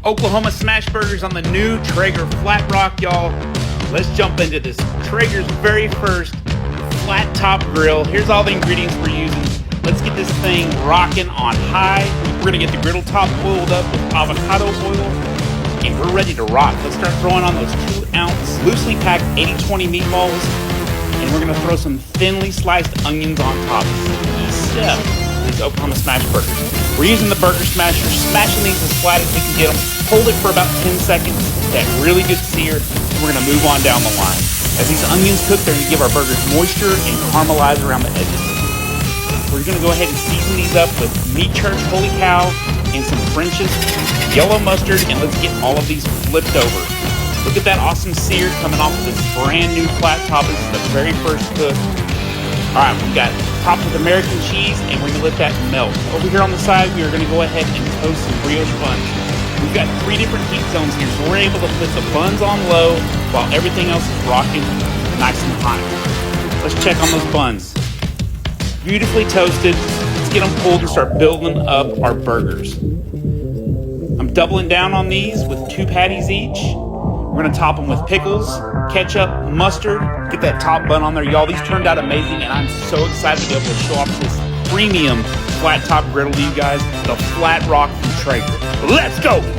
Oklahoma smash burgers on the new Traeger Flat Rock, y'all. Let's jump into this. Traeger's very first flat top grill. Here's all the ingredients we're using. Let's get this thing rocking on high. We're gonna get the griddle top oiled up with avocado oil, and we're ready to rock. Let's start throwing on those 2-ounce loosely packed 80-20 meatballs, and we're gonna throw some thinly sliced onions on top. Key step. These Oklahoma smash burgers. We're using the burger smasher, smashing these as flat as we can get them. Hold it for about 10 seconds, that really good sear, and we're gonna move on down the line. As these onions cook, they're gonna give our burgers moisture and caramelize around the edges. We're gonna go ahead and season these up with Meat Church Holy Cow and some French's yellow mustard, and let's get all of these flipped over. Look at that awesome sear coming off of this brand new flat top. This is the very first cook. All right, we got topped with American cheese, and we're gonna let that melt. Over here on the side, we are gonna go ahead and toast some brioche buns. We've got 3 different heat zones here, so we're able to put the buns on low while everything else is rocking nice and hot. Let's check on those buns. Beautifully toasted. Let's get them pulled and start building up our burgers. I'm doubling down on these with 2 patties each. We're gonna top them with pickles, ketchup, mustard, get that top bun on there. Y'all, these turned out amazing, and I'm so excited to be able to show off this premium flat top griddle to you guys, the Flat Rock from Traeger. Let's go!